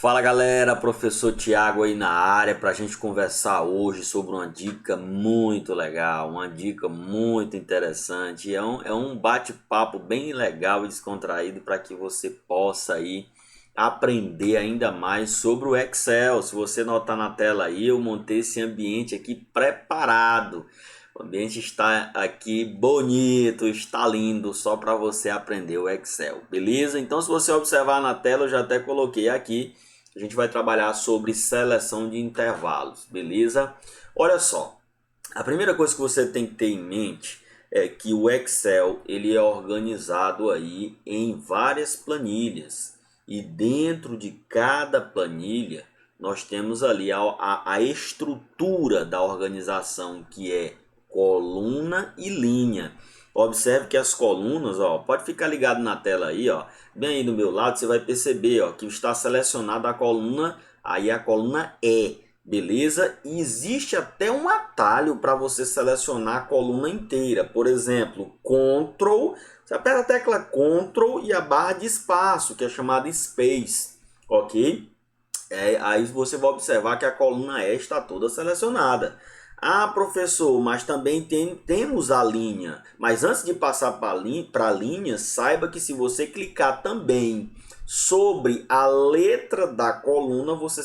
Fala galera, professor Tiago aí na área para a gente conversar hoje sobre uma dica muito legal, uma dica muito interessante. É um bate-papo bem legal e descontraído para que você possa aí aprender ainda mais sobre o Excel. Se você notar na tela aí, eu montei esse ambiente aqui preparado. O ambiente está aqui bonito, está lindo, só para você aprender o Excel, beleza? Então, se você observar na tela, eu já até coloquei aqui. A gente vai trabalhar sobre seleção de intervalos, beleza? Olha só, a primeira coisa que você tem que ter em mente é que o Excel ele é organizado aí em várias planilhas e dentro de cada planilha nós temos ali a estrutura da organização, que é coluna e linha. Observe que as colunas, ó, pode ficar ligado na tela aí, ó, bem aí do meu lado, você vai perceber, ó, que está selecionada a coluna, aí a coluna E, beleza? E existe até um atalho para você selecionar a coluna inteira. Por exemplo, Ctrl, você aperta a tecla Ctrl e a barra de espaço, que é chamada Space, ok? Aí você vai observar que a coluna E está toda selecionada. Ah, professor, mas também temos a linha. Mas antes de passar para a linha, saiba que se você clicar também sobre a letra da coluna, você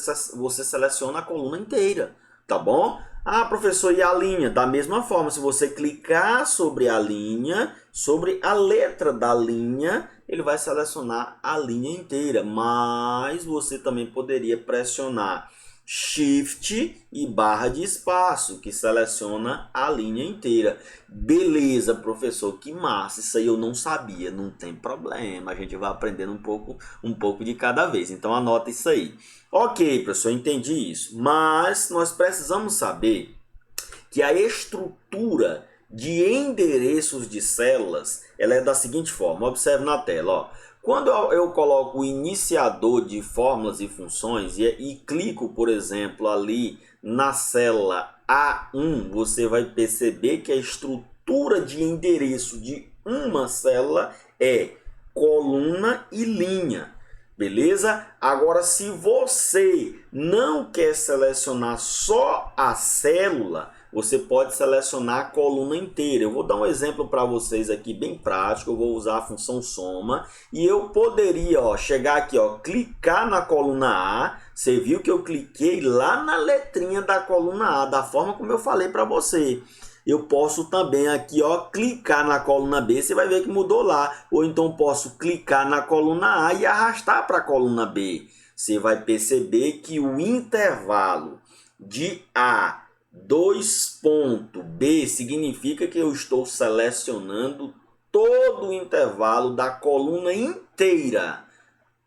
seleciona a coluna inteira, tá bom? Ah, professor, e a linha? Da mesma forma, se você clicar sobre a linha, sobre a letra da linha, ele vai selecionar a linha inteira. Mas você também poderia pressionar Shift e barra de espaço, que seleciona a linha inteira. Beleza, professor, que massa, isso aí eu não sabia, não tem problema, a gente vai aprendendo um pouco de cada vez, então anota isso aí. Ok, professor, entendi isso, mas nós precisamos saber que a estrutura de endereços de células ela é da seguinte forma, observe na tela, ó. Quando eu coloco o iniciador de fórmulas e funções e clico, por exemplo, ali na célula A1, você vai perceber que a estrutura de endereço de uma célula é coluna e linha. Beleza? Agora, se você não quer selecionar só a célula, você pode selecionar a coluna inteira. Eu vou dar um exemplo para vocês aqui bem prático. Eu vou usar a função soma e eu poderia, ó, chegar aqui, ó, clicar na coluna A. Você viu que eu cliquei lá na letrinha da coluna A, da forma como eu falei para você. Eu posso também aqui, ó, clicar na coluna B, você vai ver que mudou lá. Ou então posso clicar na coluna A e arrastar para a coluna B. Você vai perceber que o intervalo de A 2.B significa que eu estou selecionando todo o intervalo da coluna inteira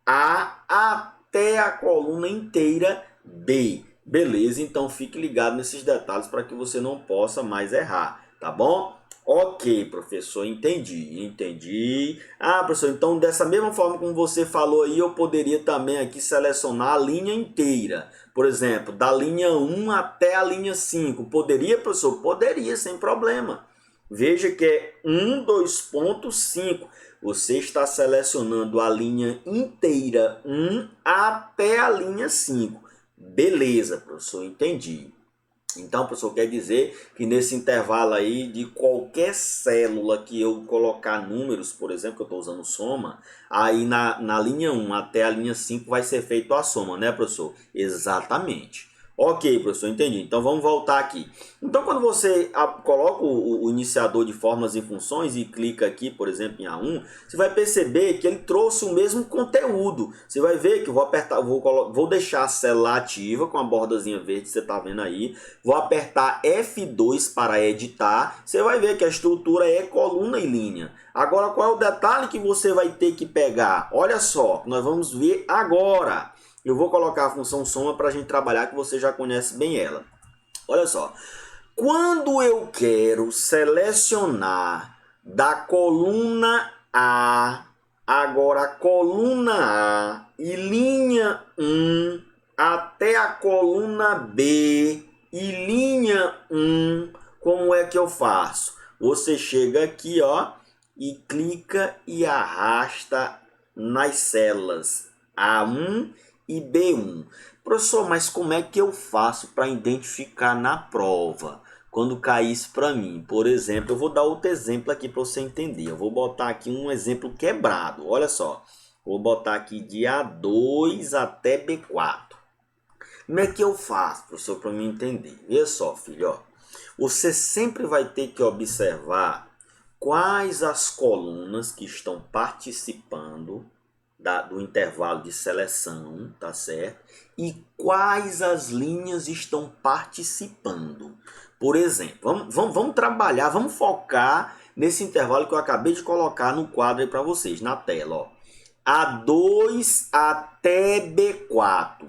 A até a coluna inteira B. Beleza? Então fique ligado nesses detalhes para que você não possa mais errar, tá bom? Ok, professor, entendi. Ah, professor, então dessa mesma forma como você falou aí, eu poderia também aqui selecionar a linha inteira. Por exemplo, da linha 1 até a linha 5. Poderia, professor? Poderia, sem problema. Veja que é 1, 2.5. Você está selecionando a linha inteira 1 até a linha 5. Beleza, professor, entendi. Então, professor, quer dizer que nesse intervalo aí de qualquer célula que eu colocar números, por exemplo, que eu estou usando soma, aí na linha 1 até a linha 5 vai ser feito a soma, né, professor? Exatamente. Ok, professor, entendi. Então vamos voltar aqui. Então quando você coloca o iniciador de fórmulas e funções e clica aqui, por exemplo, em A1, você vai perceber que ele trouxe o mesmo conteúdo. Você vai ver que eu vou apertar, vou deixar a célula ativa com a bordazinha verde que você está vendo aí. Vou apertar F2 para editar. Você vai ver que a estrutura é coluna e linha. Agora qual é o detalhe que você vai ter que pegar? Olha só, nós vamos ver agora. Eu vou colocar a função soma para a gente trabalhar, que você já conhece bem ela. Olha só, quando eu quero selecionar da coluna A, agora coluna A e linha 1 até a coluna B e linha 1, como é que eu faço? Você chega aqui, ó, e clica e arrasta nas células A1 e B1. Professor, mas como é que eu faço para identificar na prova? Quando cair isso para mim, por exemplo, eu vou dar outro exemplo aqui para você entender. Eu vou botar aqui um exemplo quebrado. Olha só, vou botar aqui de A2 até B4. Como é que eu faço, professor, para mim entender? Veja só, filho, ó. Você sempre vai ter que observar quais as colunas que estão participando do intervalo de seleção, tá certo? E quais as linhas estão participando. Por exemplo, vamos trabalhar, vamos focar nesse intervalo que eu acabei de colocar no quadro aí para vocês, na tela, ó. A2 até B4.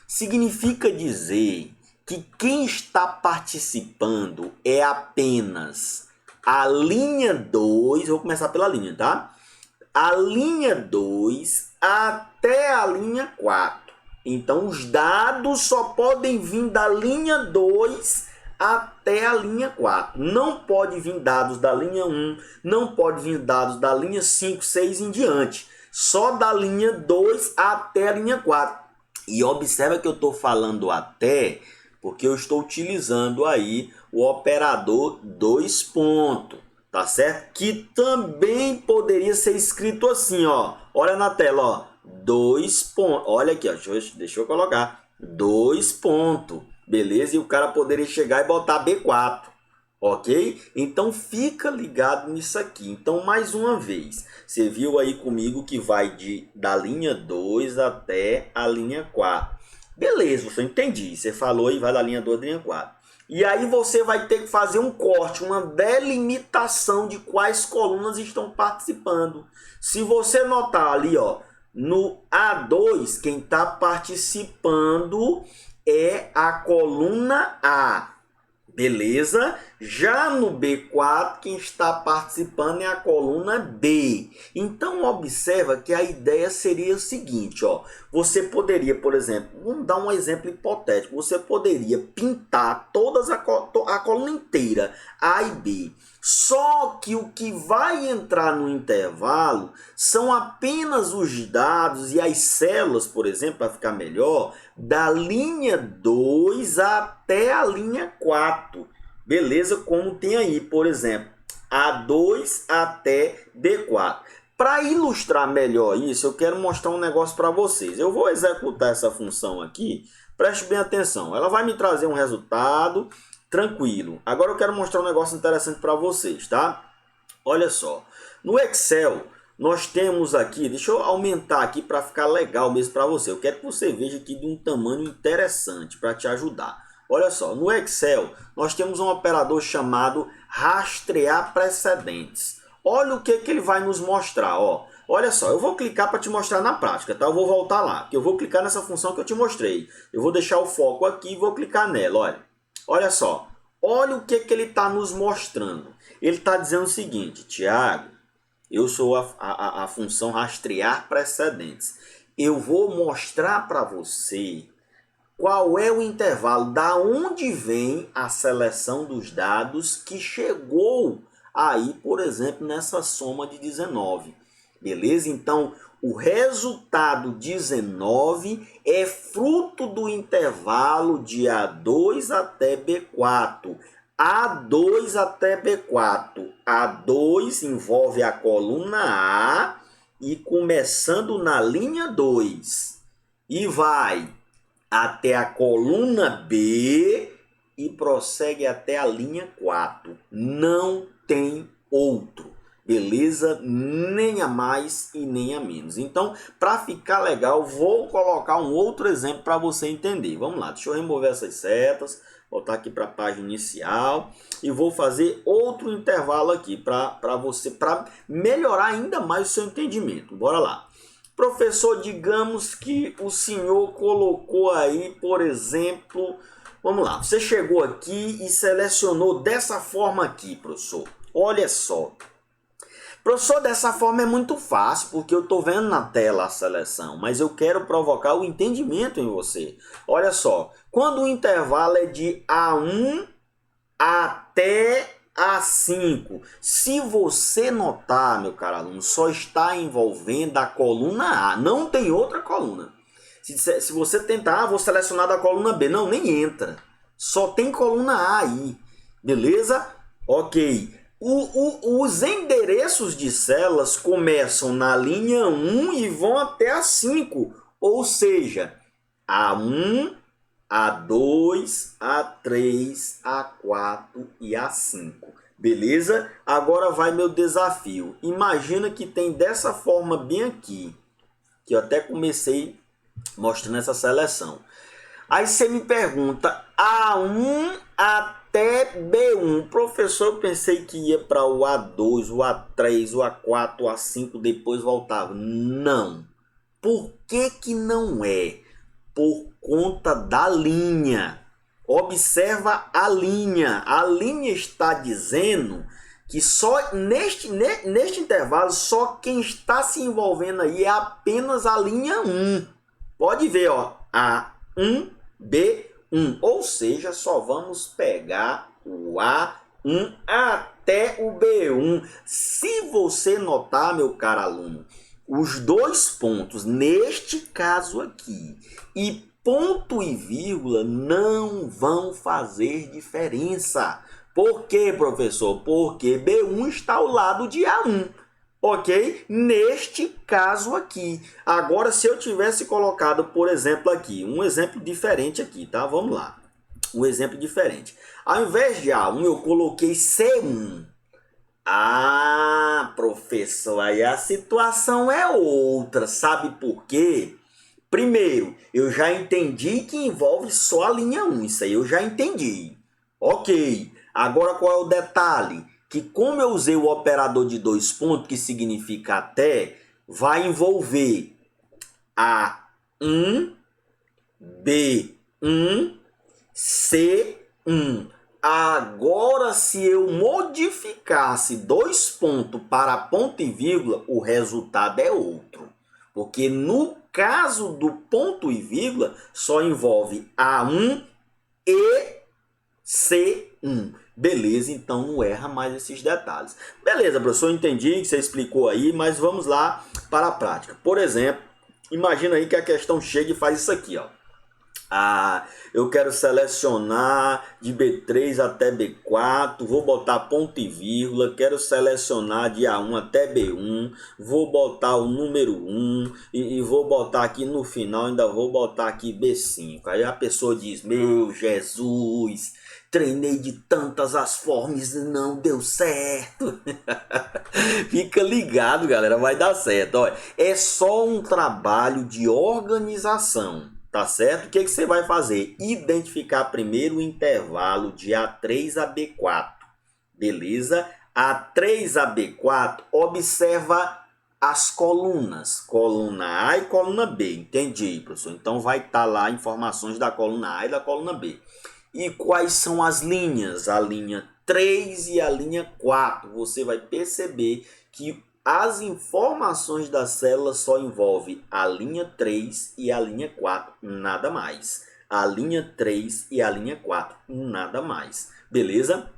Significa dizer que quem está participando é apenas a linha 2, vou começar pela linha, tá? A linha 2 até a linha 4. Então, os dados só podem vir da linha 2 até a linha 4. Não pode vir dados da linha 1, não pode vir dados da linha 5, 6 em diante. Só da linha 2 até a linha 4. E observa que eu estou falando até, porque eu estou utilizando aí o operador 2 pontos, tá certo? Que também poderia ser escrito assim, ó. Olha na tela, ó. 2 pontos. Olha aqui, ó. Deixa eu colocar. 2 pontos. Beleza? E o cara poderia chegar e botar B4. Ok? Então fica ligado nisso aqui. Então, mais uma vez, você viu aí comigo que vai da linha 2 até a linha 4. Beleza, você entendi. Você falou aí, vai da linha 2 à linha 4. E aí você vai ter que fazer um corte, uma delimitação de quais colunas estão participando. Se você notar ali, ó, no A2, quem está participando é a coluna A. Beleza? Já no B4, quem está participando é a coluna B. Então, observa que a ideia seria o seguinte, ó. Você poderia, por exemplo, vamos dar um exemplo hipotético. Você poderia pintar a coluna inteira, A e B. Só que o que vai entrar no intervalo são apenas os dados e as células, por exemplo, para ficar melhor, da linha 2 até a linha 4. Beleza? Como tem aí, por exemplo, A2 até B4. Para ilustrar melhor isso, eu quero mostrar um negócio para vocês. Eu vou executar essa função aqui, preste bem atenção. Ela vai me trazer um resultado tranquilo. Agora eu quero mostrar um negócio interessante para vocês, tá? Olha só. No Excel, nós temos aqui, deixa eu aumentar aqui para ficar legal mesmo para você. Eu quero que você veja aqui de um tamanho interessante para te ajudar. Olha só, no Excel, nós temos um operador chamado rastrear precedentes. Olha o que ele vai nos mostrar, ó. Olha só, eu vou clicar para te mostrar na prática, tá? Eu vou voltar lá, porque eu vou clicar nessa função que eu te mostrei. Eu vou deixar o foco aqui e vou clicar nela, olha. Olha só, olha o que ele está nos mostrando. Ele está dizendo o seguinte, Tiago, eu sou a função rastrear precedentes. Eu vou mostrar para você qual é o intervalo, da onde vem a seleção dos dados que chegou aí, por exemplo, nessa soma de 19. Beleza? Então, o resultado 19 é fruto do intervalo de A2 até B4. A2 até B4. A2 envolve a coluna A e começando na linha 2. E vai até a coluna B e prossegue até a linha 4. Não tem outro. Beleza? Nem a mais e nem a menos. Então, para ficar legal, vou colocar um outro exemplo para você entender. Vamos lá, deixa eu remover essas setas, voltar aqui para a página inicial e vou fazer outro intervalo aqui para melhorar ainda mais o seu entendimento. Bora lá. Professor, digamos que o senhor colocou aí, por exemplo, vamos lá, você chegou aqui e selecionou dessa forma aqui, professor. Olha só. Professor, dessa forma é muito fácil, porque eu estou vendo na tela a seleção, mas eu quero provocar o entendimento em você. Olha só, quando o intervalo é de A1 até A5, se você notar, meu caro aluno, só está envolvendo a coluna A, não tem outra coluna. Se você tentar, vou selecionar da coluna B. Não, nem entra. Só tem coluna A aí. Beleza? Ok. Os endereços de células começam na linha 1 e vão até a 5. Ou seja, A1, A2, A3, A4 e A5. Beleza? Agora vai meu desafio. Imagina que tem dessa forma bem aqui. Que eu até comecei mostrando essa seleção. Aí você me pergunta, A1 até B1. Professor, eu pensei que ia para o A2, o A3, o A4, o A5, depois voltava. Não. Por que não é? Por conta da linha. Observa a linha. A linha está dizendo que só neste intervalo, só quem está se envolvendo aí é apenas a linha 1. Pode ver, ó, A1, B1. Ou seja, só vamos pegar o A1 até o B1. Se você notar, meu caro aluno, os dois pontos, neste caso aqui, e ponto e vírgula não vão fazer diferença. Por quê, professor? Porque B1 está ao lado de A1. Ok? Neste caso aqui. Agora, se eu tivesse colocado, por exemplo, aqui, um exemplo diferente aqui, tá? Vamos lá. Um exemplo diferente. Ao invés de A1, eu coloquei C1. Ah, professor, aí a situação é outra. Sabe por quê? Primeiro, eu já entendi que envolve só a linha 1. Isso aí eu já entendi. Ok. Agora, qual é o detalhe? Que como eu usei o operador de dois pontos, que significa até, vai envolver A1, B1, C1. Agora, se eu modificasse dois pontos para ponto e vírgula, o resultado é outro. Porque no caso do ponto e vírgula, só envolve A1 e C1. Beleza, então não erra mais esses detalhes. Beleza, professor, entendi que você explicou aí, mas vamos lá para a prática. Por exemplo, imagina aí que a questão chega e faz isso aqui, ó. Eu quero selecionar de B3 até B4, vou botar ponto e vírgula, quero selecionar de A1 até B1, vou botar o número 1 e vou botar aqui no final, ainda vou botar aqui B5. Aí a pessoa diz, meu Jesus, treinei de tantas as formas e não deu certo. Fica ligado, galera, vai dar certo. Olha, é só um trabalho de organização. Tá certo? O que você vai fazer? Identificar primeiro o intervalo de A3 a B4. Beleza? A3 a B4, observa as colunas. Coluna A e coluna B. Entendi, professor. Então vai estar lá informações da coluna A e da coluna B. E quais são as linhas? A linha 3 e a linha 4. Você vai perceber que as informações da célula só envolvem a linha 3 e a linha 4, nada mais. A linha 3 e a linha 4, nada mais. Beleza?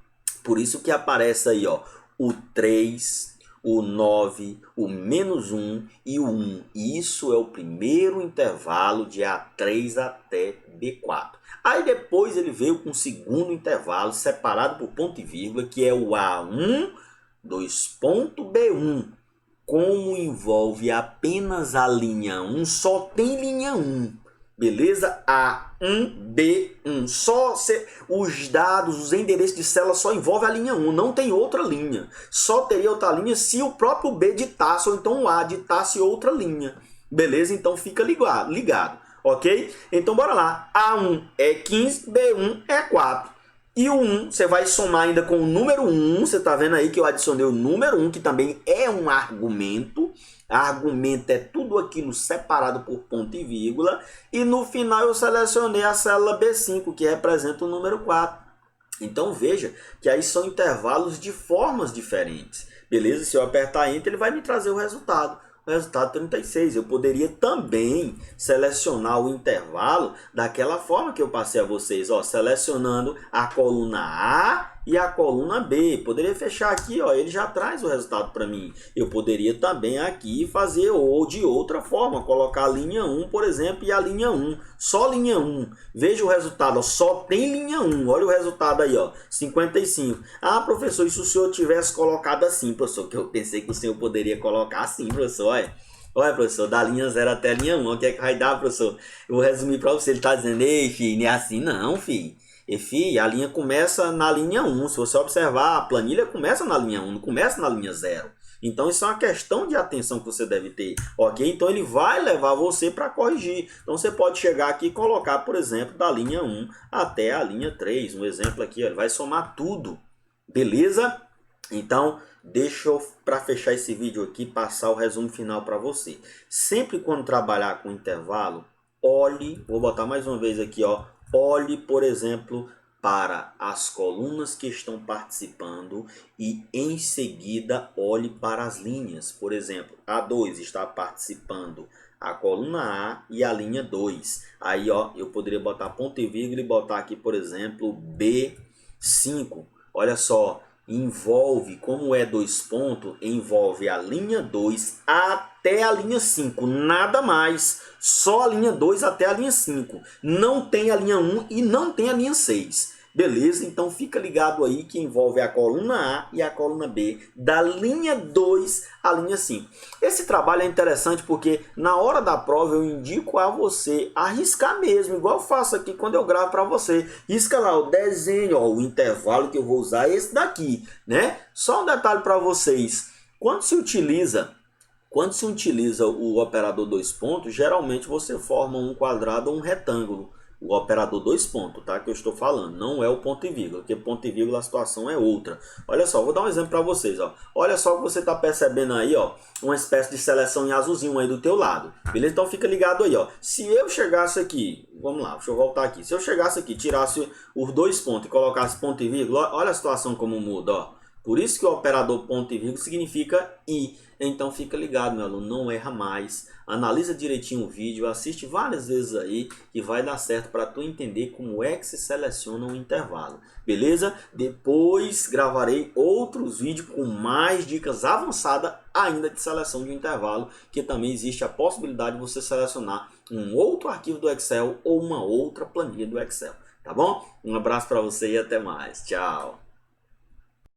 Por isso que aparece aí, ó, o 3, o 9, o -1 e o 1. Isso é o primeiro intervalo de A3 até B4. Aí depois ele veio com o segundo intervalo, separado por ponto e vírgula, que é o A1, 2.B1. Como envolve apenas a linha 1, só tem linha 1. Beleza? A1, B1. Os dados, os endereços de célula só envolve a linha 1. Não tem outra linha. Só teria outra linha se o próprio B ditasse, ou então o A ditasse outra linha. Beleza? Então fica ligado. Ok? Então bora lá. A1 é 15, B1 é 4. E o 1, você vai somar ainda com o número 1. Você está vendo aí que eu adicionei o número 1, que também é um argumento. Argumento é tudo aquilo separado por ponto e vírgula. E no final eu selecionei a célula B5, que representa o número 4. Então veja que aí são intervalos de formas diferentes. Beleza? Se eu apertar Enter, ele vai me trazer o resultado. O resultado 36. Eu poderia também selecionar o intervalo daquela forma que eu passei a vocês, ó, selecionando a coluna A e a coluna B. Poderia fechar aqui, ó, ele já traz o resultado para mim. Eu poderia também aqui fazer ou de outra forma, colocar a linha 1, por exemplo, e a linha 1, só linha 1. Veja o resultado, ó, só tem linha 1. Olha o resultado aí, ó, 55. Ah, professor, e se o senhor tivesse colocado assim, professor, que eu pensei que o senhor poderia colocar assim, professor, olha. Olha, professor, da linha 0 até a linha 1, o que é que vai dar, professor? Eu vou resumir para você, ele está dizendo, ei, filho, não é assim não, filho. E, filho, a linha começa na linha 1, se você observar, a planilha começa na linha 1, não começa na linha 0. Então, isso é uma questão de atenção que você deve ter, ok? Então, ele vai levar você para corrigir. Então, você pode chegar aqui e colocar, por exemplo, da linha 1 até a linha 3. Um exemplo aqui, ó, ele vai somar tudo, beleza? Então, deixa eu, para fechar esse vídeo aqui, passar o resumo final para você. Sempre quando trabalhar com intervalo, olhe, vou botar mais uma vez aqui, ó, olhe, por exemplo, para as colunas que estão participando e em seguida olhe para as linhas. Por exemplo, a 2 está participando a coluna A e a linha 2. Aí, ó, eu poderia botar ponto e vírgula e botar aqui, por exemplo, B5. Olha só, envolve, como é 2 pontos, envolve a linha 2 até a linha 5, nada mais, só a linha 2 até a linha 5, não tem a linha 1 e não tem a linha 6. Beleza? Então fica ligado aí que envolve a coluna A e a coluna B, da linha 2 à linha 5. Esse trabalho é interessante porque na hora da prova eu indico a você arriscar mesmo, igual eu faço aqui quando eu gravo para você. Risca lá o desenho, ó, o intervalo que eu vou usar é esse daqui, né? Só um detalhe para vocês, quando se utiliza o operador 2 pontos, geralmente você forma um quadrado ou um retângulo. O operador 2 pontos, tá? Que eu estou falando, não é o ponto e vírgula, porque ponto e vírgula a situação é outra. Olha só, vou dar um exemplo para vocês, ó. Olha só o que você está percebendo aí, ó, uma espécie de seleção em azulzinho aí do teu lado, beleza? Então fica ligado aí, ó. Se eu chegasse aqui, vamos lá, deixa eu voltar aqui. Se eu chegasse aqui, tirasse os 2 pontos e colocasse ponto e vírgula, olha a situação como muda, ó. Por isso que o operador ponto e vírgula significa i. Então fica ligado, meu aluno, não erra mais. Analisa direitinho o vídeo, assiste várias vezes aí que vai dar certo para tu entender como é que se seleciona um intervalo. Beleza? Depois gravarei outros vídeos com mais dicas avançadas ainda de seleção de intervalo, que também existe a possibilidade de você selecionar um outro arquivo do Excel ou uma outra planilha do Excel. Tá bom? Um abraço para você e até mais. Tchau!